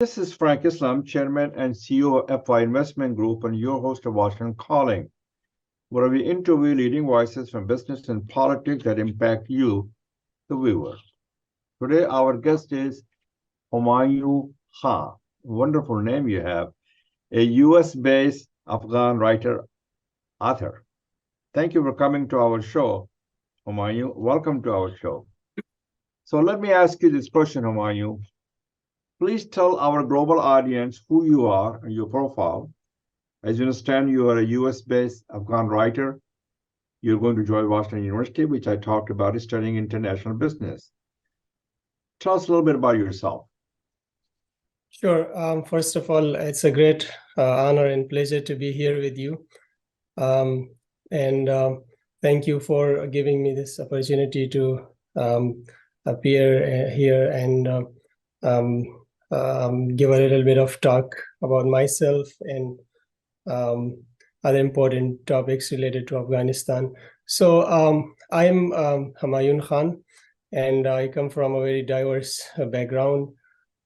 This is Frank Islam, Chairman and CEO of FI Investment Group, and your host of Washington Calling, where we interview leading voices from business and politics that impact you, the viewer. Today, our guest is Hamayun Khan. Wonderful name you have, a US-based Afghan writer, author. Thank you for coming to our show, Hamayun. Welcome to our show. So let me ask you this question, Hamayun. Please tell our global audience who you are and your profile. As you understand, you are a US-based Afghan writer. You're going to join Washington University, which I talked about, studying international business. Tell us a little bit about yourself. Sure. First of all, it's a great honor and pleasure to be here with you. Thank you for giving me this opportunity to appear here and give a little bit of talk about myself and other important topics related to Afghanistan. So I'm Hamayun Khan, and I come from a very diverse background.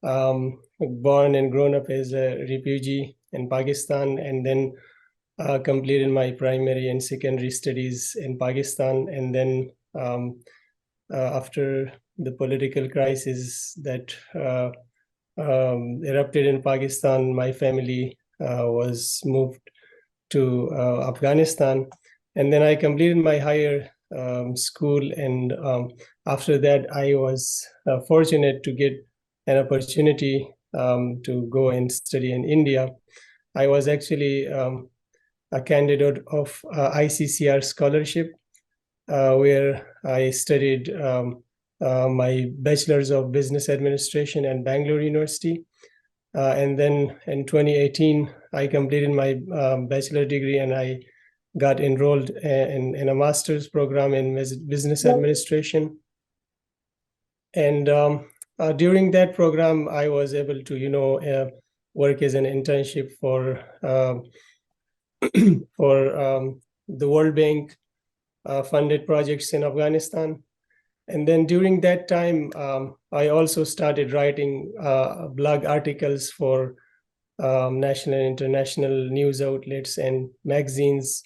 Born and grown up as a refugee in Pakistan, and then completed my primary and secondary studies in Pakistan. And then after the political crisis that erupted in Pakistan, my family was moved to Afghanistan. And then I completed my higher school. And after that, I was fortunate to get an opportunity to go and study in India. I was actually a candidate of ICCR scholarship, where I studied my Bachelor's of Business Administration at Bangalore University. And then in 2018, I completed my bachelor degree, and I got enrolled in a master's program in business administration. And during that program, I was able to, work as an internship for the World Bank funded projects in Afghanistan. And then during that time, I also started writing blog articles for national and international news outlets and magazines.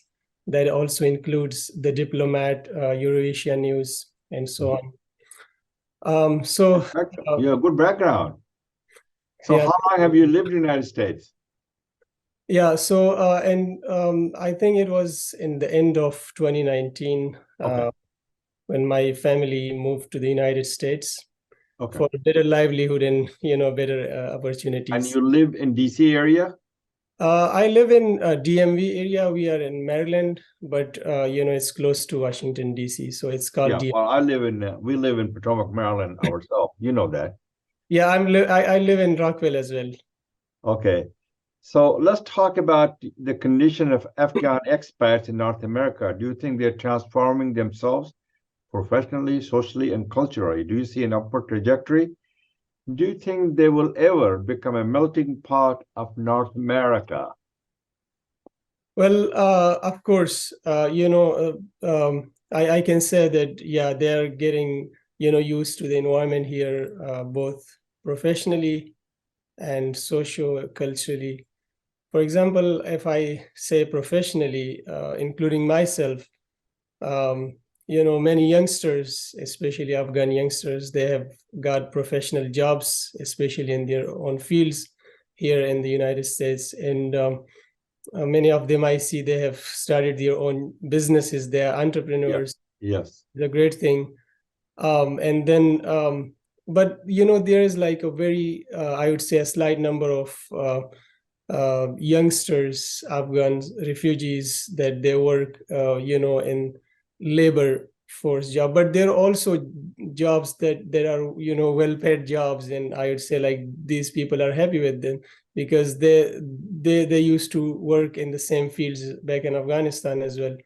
That also includes the Diplomat, Eurasia News, and so on. You have a good background. So yeah. How long have you lived in the United States? Yeah, so I think it was in the end of 2019 when my family moved to the United States for better livelihood and better opportunities. And you live in DC area? I live in DMV area. We are in Maryland, but it's close to Washington DC, so it's called. Yeah, well, we live in Potomac, Maryland ourselves. You know that. Yeah, I live in Rockville as well. Okay, so let's talk about the condition of Afghan expats in North America. Do you think they're transforming themselves professionally, socially, and culturally? Do you see an upward trajectory? Do you think they will ever become a melting pot of North America? Well, of course, I can say that, yeah, they're getting, used to the environment here, both professionally and socio-culturally. For example, if I say professionally, including myself, many youngsters, especially Afghan youngsters, they have got professional jobs, especially in their own fields here in the United States. And many of them, I see, they have started their own businesses. They are entrepreneurs. Yes. It's a great thing. And then, but, there is like a very, I would say, a slight number of youngsters, Afghan refugees, that they work, in labor force job, but there are also jobs that are well-paid jobs, and I would say like these people are happy with them because they used to work in the same fields back in Afghanistan as well.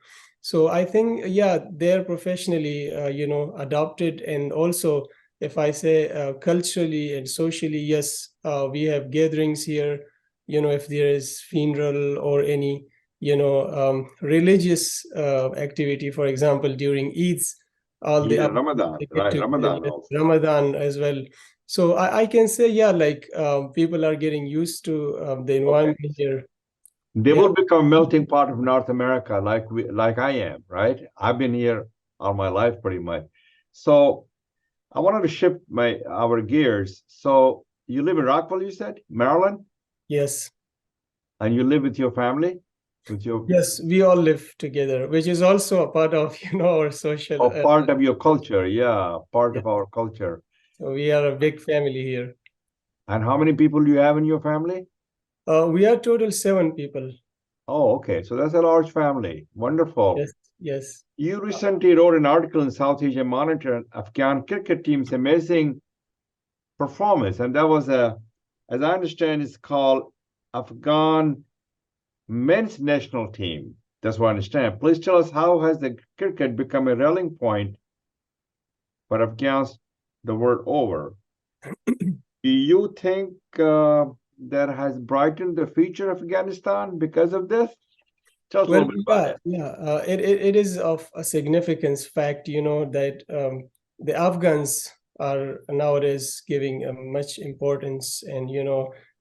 So I think, yeah, they're professionally adopted, and also if I say culturally and socially, yes, we have gatherings here, if there is funeral or any religious activity, for example, during Eids, all the Ramadan, right? Ramadan also. Ramadan as well. So I can say, yeah, like people are getting used to the environment here. They Yeah. will become melting pot of North America, like I am, right? I've been here all my life, pretty much. So I wanted to shift our gears. So you live in Rockville, you said, Maryland, Yes. and you live with your family, with your Yes, we all live together, which is also a part of, our social. part of your culture, yeah, part Yeah. of our culture. So we are a big family here. And how many people do you have in your family? We are total 7 people. Oh, okay. So that's a large family. Wonderful. Yes, yes. You recently wrote an article in South Asian Monitor on Afghan cricket team's amazing performance, and that was as I understand, it's called Afghan men's national team. That's what I understand. Please tell us, how has the cricket become a rallying point for Afghans the world over? Do you think that has brightened the future of Afghanistan because of this? Tell us a Well, little bit about it. yeah. It is of a significance fact, that the Afghans are nowadays giving a much importance and,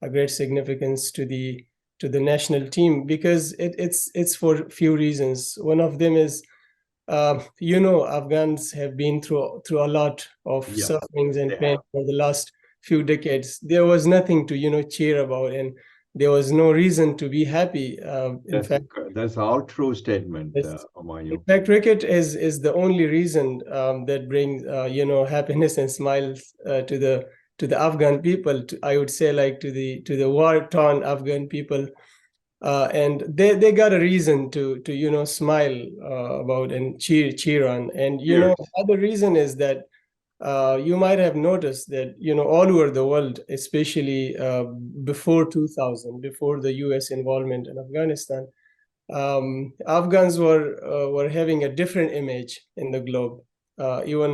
a great significance to the national team, because it's for few reasons. One of them is, Afghans have been through a lot of Yeah, sufferings and they pain have. for the last few decades. There was nothing to, cheer about, and there was no reason to be happy. In That's fact, that's all true statement, yes. In Hamayun. fact, cricket is the only reason that brings happiness and smiles to the Afghan people. I would say, like, to the war-torn Afghan people, and they got a reason to smile about and cheer on. And Cheers. other reason is that you might have noticed that all over the world, especially before 2000, before the U.S. involvement in Afghanistan, Afghans were having a different image in the globe. Even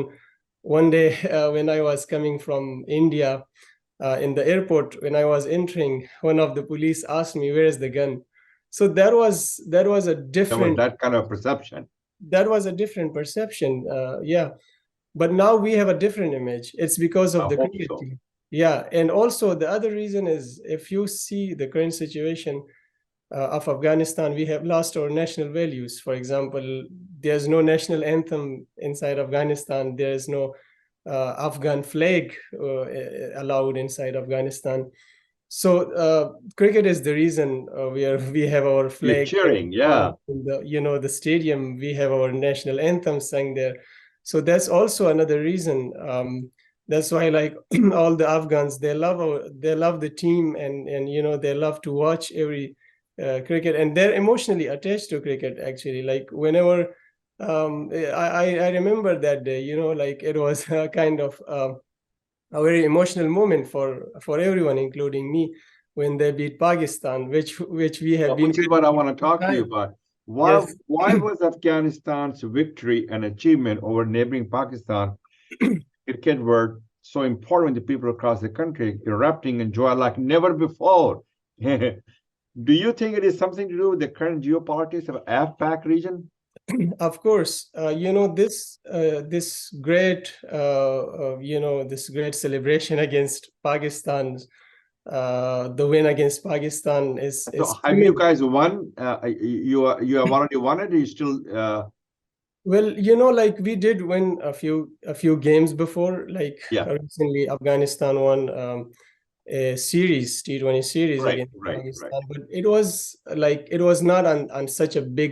one day when I was coming from India, in the airport, when I was entering, one of the police asked me, "Where is the gun?" So that was a There was different that kind of perception. perception. Yeah, but now we have a different image. It's because I of the hope cricket so. team. Yeah, and also the other reason is, if you see the current situation of Afghanistan, we have lost our national values. For example, there's no national anthem inside Afghanistan. There is no Afghan flag allowed inside Afghanistan. So cricket is the reason where we have our You're flag cheering, yeah. in the stadium. We have our national anthem sang there. So that's also another reason. That's why, like, all the Afghans, they love the team, and they love to watch every cricket, and they're emotionally attached to cricket. Actually, like, whenever I remember that day, like, it was a kind of a very emotional moment for everyone, including me, when they beat Pakistan, which we have been Which is what I want to talk to you time. about. Why Yes. why was Afghanistan's victory and achievement over neighboring Pakistan cricket world so important to people across the country, erupting in joy like never before? Do you think it is something to do with the current geopolitics of AFPAC region? Of course, this great celebration against Pakistan, the win against Pakistan is So have you guys won? You have already won it, or you still well, like, we did win a few games before. Like, yeah, recently, Afghanistan won a series, T20 series right, against right, right. Pakistan, but it was not on such a big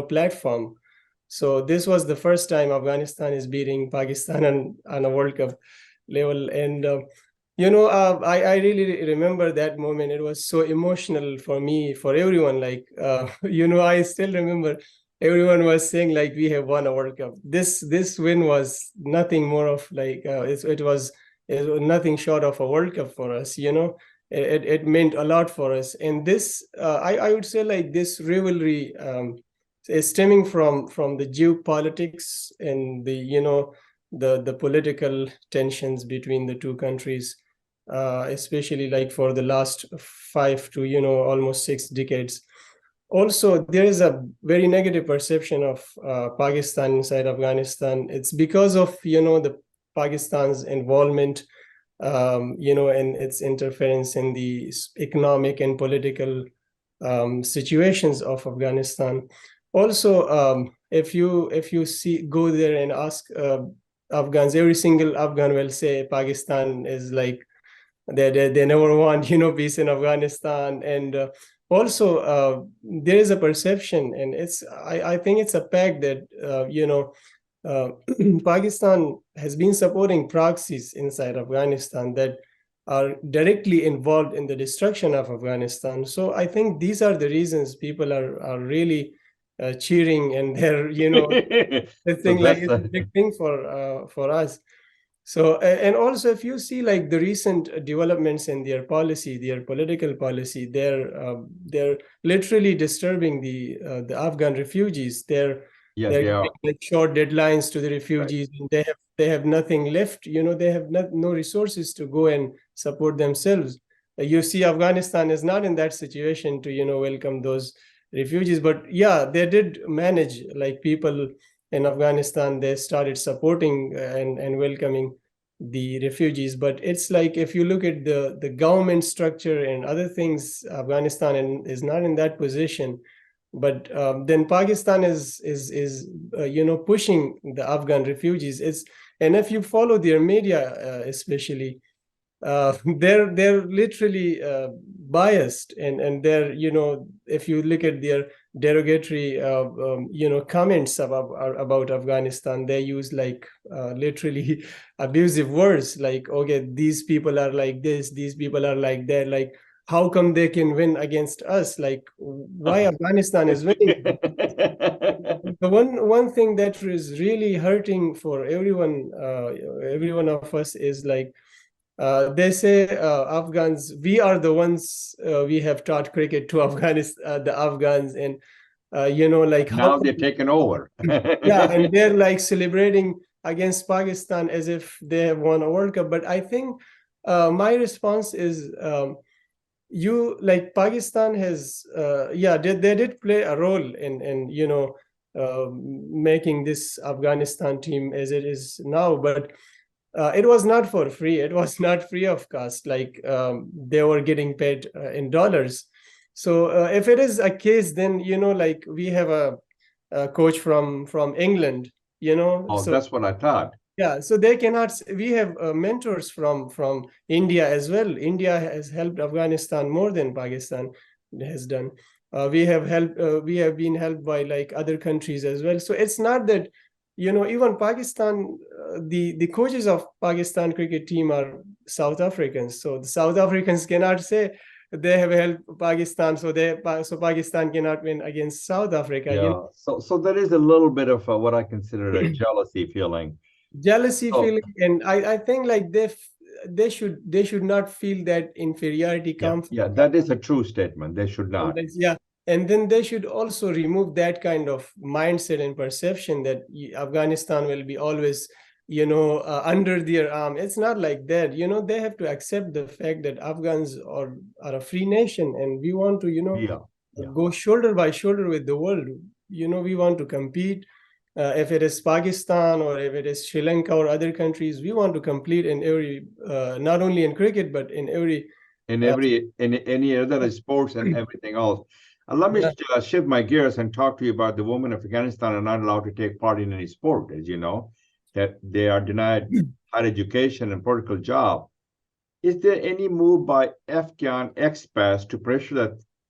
platform. So this was the first time Afghanistan is beating Pakistan on a World Cup level, and I really remember that moment. It was so emotional for me, for everyone. Like, I still remember everyone was saying, like, we have won a World Cup. This win was nothing more of, like, it was nothing short of a World Cup for us. It meant a lot for us, and this I would say, like, this rivalry is stemming from the geopolitics and the political tensions between the two countries, especially, like, for the last 5 to almost 6 decades. Also, there is a very negative perception of Pakistan inside Afghanistan. It's because of the Pakistan's involvement and its interference in the economic and political situations of Afghanistan. Also, if you go there and ask Afghans, every single Afghan will say Pakistan is like they never want peace in Afghanistan. And also there is a perception, and I think it's a fact that Pakistan has been supporting proxies inside Afghanistan that are directly involved in the destruction of Afghanistan. So I think these are the reasons people are really cheering, and they're they So think like that's it's a big thing for us. So, and also if you see like the recent developments in their policy, their political policy, they're literally disturbing the Afghan refugees. yeah, They're they giving are like short deadlines to the right. refugees, and they have nothing left. They have no resources to go and support themselves. You see, Afghanistan is not in that situation to welcome those refugees. But yeah, they did manage, like people in Afghanistan, they started supporting and welcoming the refugees. But it's like if you look at the government structure and other things, Afghanistan is not in that position. But then Pakistan is pushing the Afghan refugees. And if you follow their media, especially, they're literally biased, and they're if you look at their derogatory comments about Afghanistan, they use like literally abusive words, like, okay, these people are like this, these people are like that, like how come they can win against us, like why Afghanistan is winning. The one thing that is really hurting for every one of us is like they say Afghans, we are the ones, we have taught cricket to Afghanistan, the Afghans, and like how Now they're taking over. yeah, and they're like celebrating against Pakistan as if they have won a World Cup. But I think my response is, you like Pakistan has yeah, they did play a role in making this Afghanistan team as it is now. But it was not for free. It was not free of cost. Like they were getting paid in dollars. So if it is a case, then like we have a coach from England. Oh, So that's what I thought. yeah, so they cannot. We have mentors from India as well. India has helped Afghanistan more than Pakistan has done. We have helped. We have been helped by like other countries as well. So it's not that even Pakistan. The coaches of Pakistan cricket team are South Africans. So the South Africans cannot say they have helped Pakistan, so Pakistan cannot win against South Africa. Yeah. So there is a little bit of what I consider a jealousy feeling. Jealousy So feeling, and I think like they should not feel that inferiority yeah, come from yeah, that is a true statement. They should not. yeah. And then they should also remove that kind of mindset and perception that Afghanistan will be always under their arm. It's not like that. They have to accept the fact that Afghans are a free nation, and we want to Yeah. Yeah. go shoulder by shoulder with the world. We want to compete. If it is Pakistan or if it is Sri Lanka or other countries, we want to compete in every, not only in cricket, but in every. In Uh, any other sports and everything else. Let me yeah. shift my gears and talk to you about the women of Afghanistan are not allowed to take part in any sport, as you know, that they are denied higher education and political job. Is there any move by Afghan expats to pressure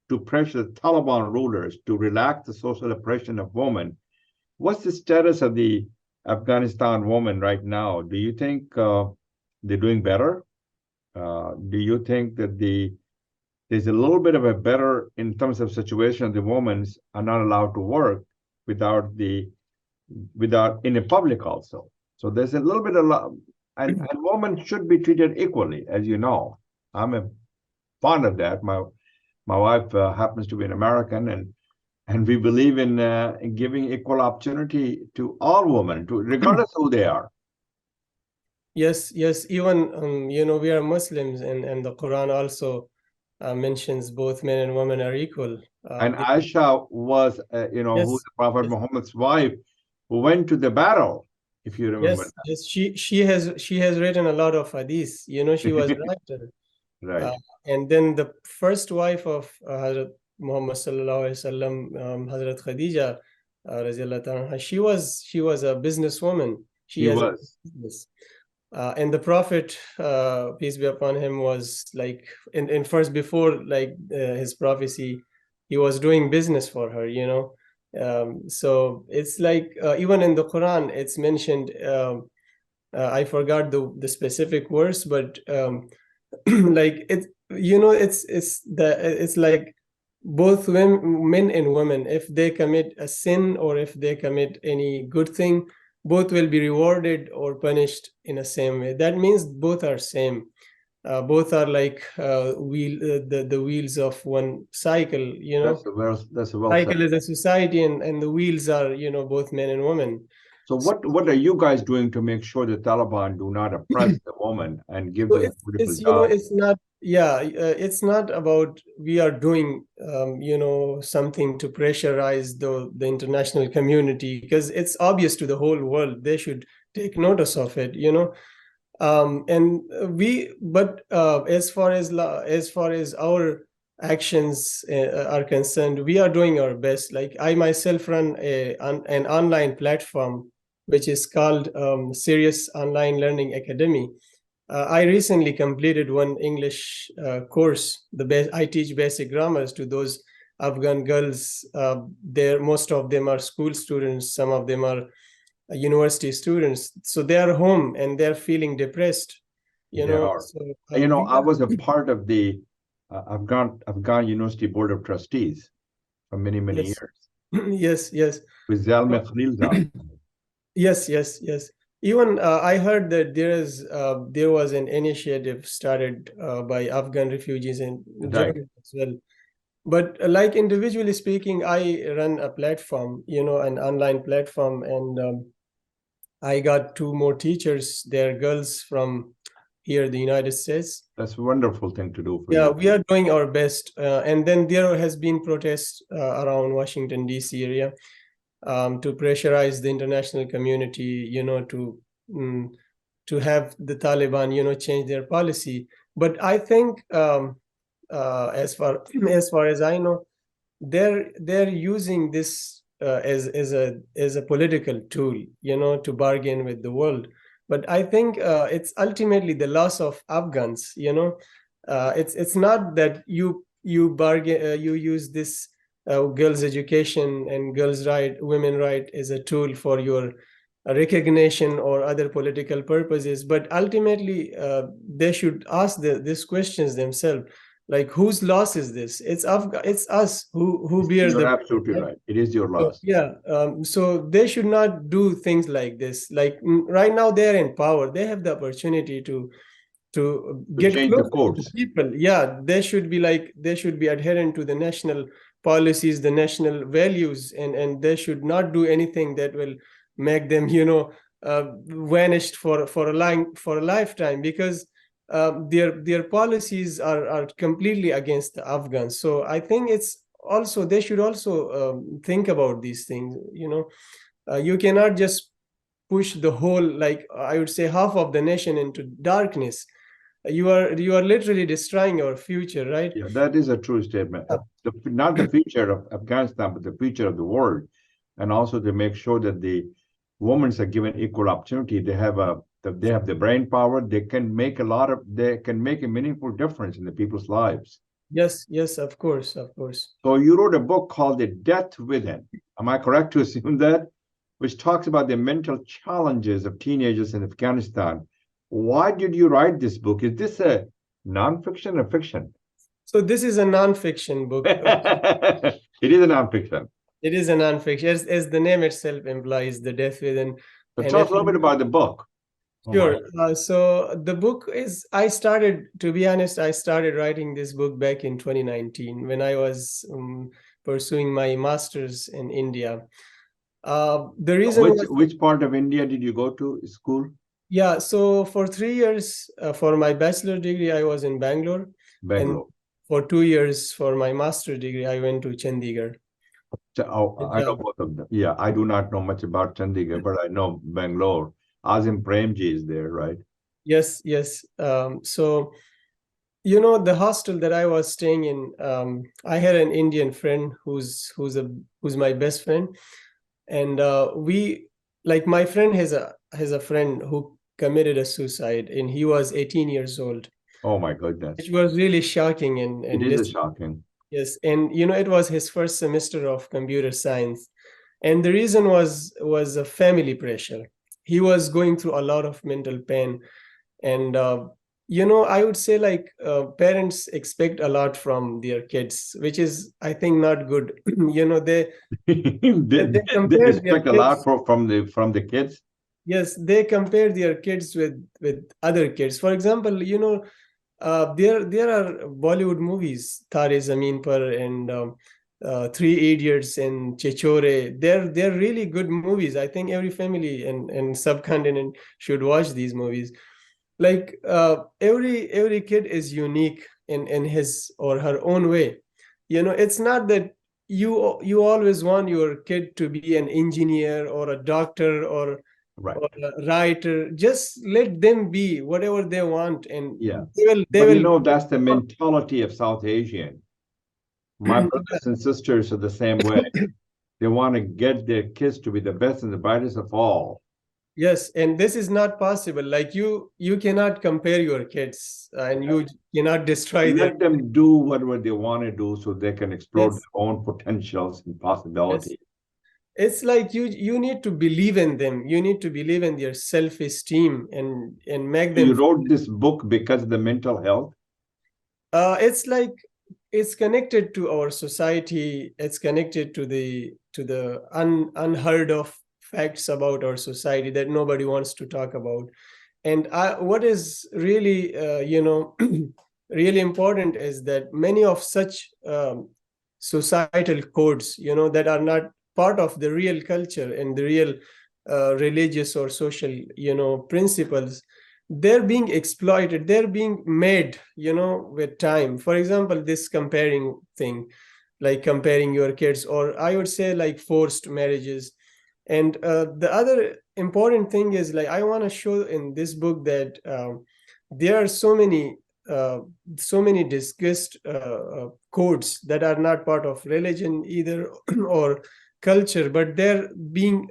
the Taliban rulers to relax the social oppression of women? What's the status of the Afghanistan woman right now? Do you think they're doing better? Do you think that there's a little bit of a better in terms of situation? The women are not allowed to work without in the public also. So there's a little bit of and women should be treated equally, as you know. I'm a fond of that. My wife happens to be an American, and we believe in giving equal opportunity to all women, to regardless who they are. Yes, yes. Even we are Muslims, and the Quran also mentions both men and women are equal. And Aisha was, who's Yes, the Prophet yes, Muhammad's wife, who went to the battle. if you remember that. Yes, she has written a lot of hadith. You know, she was a writer. Right. And then the first wife of Hazrat Muhammad sallallahu alaihi wasallam, Hazrat Khadija, radiallahu anha, she was a businesswoman. She He has a was. business. And the Prophet, peace be upon him, was like in first before like his prophecy, he was doing business for her, you know. So it's like even in the Quran, it's mentioned. I forgot the specific verse, but like it, you know, it's like both men and women, if they commit a sin or if they commit any good thing, both will be rewarded or punished in the same way. That means both are same. Both are like the wheels of one cycle, you know. That's a well said. Cycle is a society, and the wheels are, you know, both men and women. So what are you guys doing to make sure the Taliban do not oppress the woman and give So them a beautiful it's you know, job? it's not, yeah, it's not about we are doing you know, something to pressurize the international community, because it's obvious to the whole world. They should take notice of it, you know. And we, but as far as our actions are concerned, we are doing our best. Like I myself run an online platform which is called Serious Online Learning Academy. I recently completed one English course. I teach basic grammars to those Afghan girls. Most of them are school students. Some of them are university students. So they are home and they're feeling depressed. You They know. are. So You know, I was a part of the Afghan University Board of Trustees for many yes, years yes. with Zalmay Khalilzad. Yes. Even I heard that there was an initiative started by Afghan refugees in Right. Germany as well. But like individually speaking, I run a platform, you know, an online platform, and I got two more teachers. They're girls from here, the United States. That's a wonderful thing to do for Yeah, you. we are doing our best. And then there has been protests around Washington, D.C. area to pressurize the international community, you know, mm, to have the Taliban, you know, change their policy. But I think, as far as far as I know, they're using this as a political tool, you know, to bargain with the world. But I think it's ultimately the loss of Afghans, you know. It's not that you bargain, you use this girls' education and girls' right, women right as a tool for your recognition or other political purposes. But ultimately, they should ask these questions themselves. Like, whose loss is this? It's us who bear You're the absolutely right? right. It is your So, loss. yeah. So they should not do things like this. Like right now, they're in power. They have the opportunity to To get change the closer to the course. people. Yeah, they should be adherent to the national policies, the national values, and they should not do anything that will make them, you know, vanished for a lifetime, because their policies are completely against the Afghans. So I think it's also they should also think about these things. You know, you cannot just push the whole, like I would say, half of the nation into darkness. You are literally destroying our future, right? Yeah, that is a true statement. Not the future of Afghanistan, but the future of the world, and also to make sure that the women are given equal opportunity. They have the brain power. They can make a meaningful difference in the people's lives. Yes, of course. So you wrote a book called The Death Within. Am I correct to assume that? Which talks about the mental challenges of teenagers in Afghanistan. Why did you write this book? Is this a nonfiction or fiction? So this is a non-fiction book. It is a nonfiction. It is a non-fiction, as the name itself implies, the death within. So And tell us if a little bit about the book. Oh my. sure. So the book is, to be honest, I started writing this book back in 2019 when I was pursuing my master's in India. The reason was, Which part of India did you go to school? yeah, so for 3 years, for my bachelor degree, I was in Bangalore. And Bangalore. for 2 years for my master's degree, I went to Chandigarh. I know both of them. Yeah, I do not know much about Chandigarh, but I know Bangalore. Azim Premji is there, right? Yes, yes. So, you know, the hostel that I was staying in, I had an Indian friend who's my best friend, and like my friend has a friend who committed a suicide, and he was 18 years old, Oh my goodness. which was really shocking and It and is a dis shocking. yes, and you know, it was his first semester of computer science, and the reason was a family pressure. He was going through a lot of mental pain, and you know, I would say like parents expect a lot from their kids, which is, I think, not good. You know, they They compare their expect a lot kids. from the kids. Yes, they compare their kids with other kids. For example, you know, there are Bollywood movies, Tare Zameen Par and Three Idiots and Chechore. They're really good movies. I think every family in subcontinent should watch these movies. Like every kid is unique in his or her own way. You know, it's not that you always want your kid to be an engineer or a doctor Right. or a writer. Just let them be whatever they want, and Yeah. they But you will know, that's the mentality of South Asian. My brothers and sisters are the same way. They want to get their kids to be the best and the brightest of all. Yes, and this is not possible. Like you cannot compare your kids, and you cannot destroy their. Let them do whatever they want to do so they can explore Yes, their own potentials and yes. possibilities. It's like you need to believe in them. You need to believe in their self-esteem and make You them. wrote this book because of the mental health. It's like it's connected to our society. It's connected to the unheard of facts about our society that nobody wants to talk about. And what is really, you know, really important is that many of such societal codes, you know, that are not part of the real culture and the real religious or social, you know, principles, they're being exploited, they're being made, you know, with time. For example, this comparing thing, like comparing your kids, or I would say like forced marriages. And the other important thing is, like, I want to show in this book that there are uh, so many discussed codes that are not part of religion either or culture, but they're being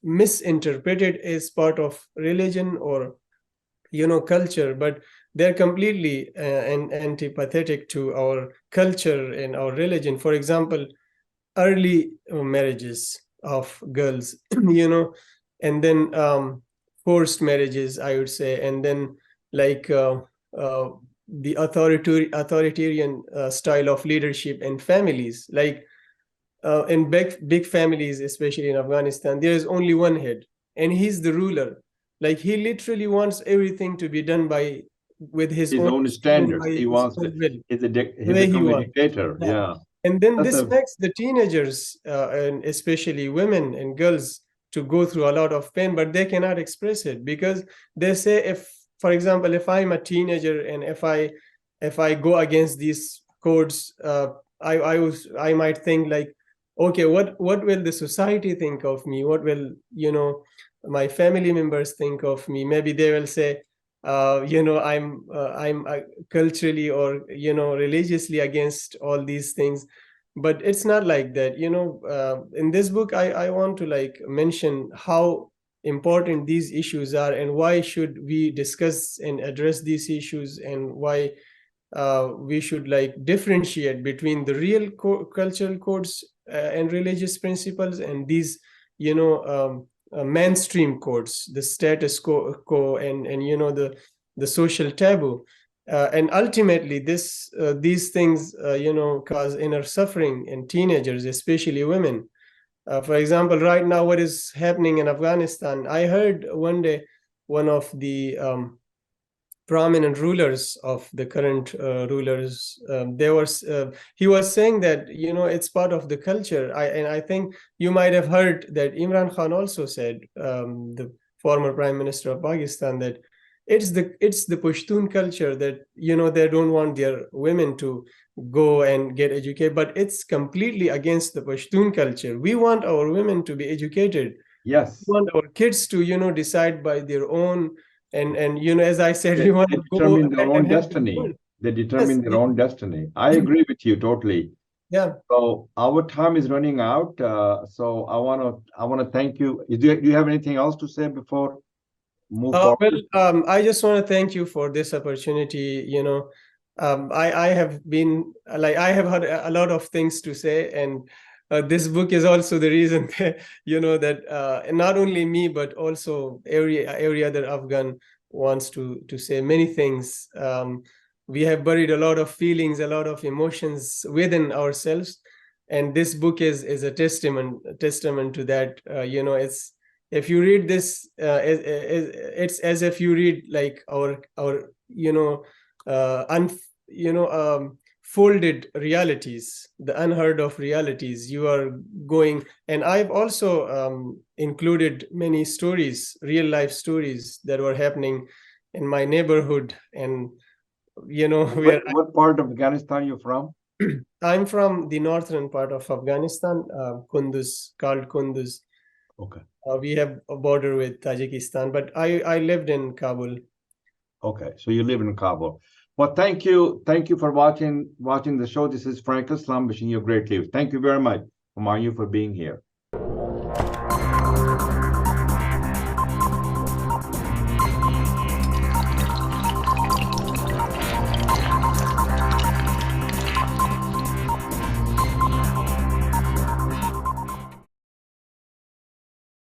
misinterpreted as part of religion or, you know, culture, but they're completely antipathetic to our culture and our religion. For example, early marriages of girls, you know, and then forced marriages, I would say, and then like uh, the authoritarian style of leadership and families. Like in big families, especially in Afghanistan, there is only one head, and he's the ruler. Like he literally wants everything to be done by with his His own own and standards. by He his wants to. own will, the He's a way he wants. communicator. Yeah. Yeah, And then that's this a makes the teenagers and especially women and girls to go through a lot of pain, but they cannot express it because they say, if, for example, if I'm a teenager and if I go against these codes, I might think like, okay, what will the society think of me? What will, you know, my family members think of me? Maybe they will say, you know, I'm culturally or, you know, religiously against all these things. But it's not like that, you know. In this book, I want to like mention how important these issues are and why should we discuss and address these issues, and why we should like differentiate between the real cultural codes and religious principles and these, you know, mainstream codes, the status quo and you know, the social taboo. And ultimately these things, you know, cause inner suffering in teenagers, especially women. For example, right now, what is happening in Afghanistan, I heard one day one of the prominent rulers of the current rulers, he was saying that, you know, it's part of the culture. And I think you might have heard that Imran Khan also said, the former prime minister of Pakistan, that it's the Pashtun culture that, they don't want their women to go and get educated, but it's completely against the Pashtun culture. We want our women to be educated. Yes. We want our kids to, decide by their own, and as I said, They, we want they to go determine their ahead own and have their destiny. own. They Yes, determine their own destiny. I agree with you totally. yeah. So our time is running out. So I wanna thank you. Do you have anything else to say before move forward? I just want to thank you for this opportunity. I have been like, I have had a lot of things to say, and this book is also the reason that, that not only me but also every other Afghan wants to say many things. We have buried a lot of feelings, a lot of emotions within ourselves, and this book is a testament to that. It's, if you read this, it's as if you read like our folded realities, the unheard of realities you are going. And I've also included many stories, real life stories that were happening in my neighborhood, and where What part of Afghanistan you're from? I'm from the northern part of Afghanistan, Kunduz, called Kunduz. Okay. We have a border with Tajikistan, but I lived in Kabul. Okay. So you live in Kabul. Well, thank you. Thank you for watching the show. This is Frank Islam wishing you a great life. Thank you very much, Hamayun, for being here.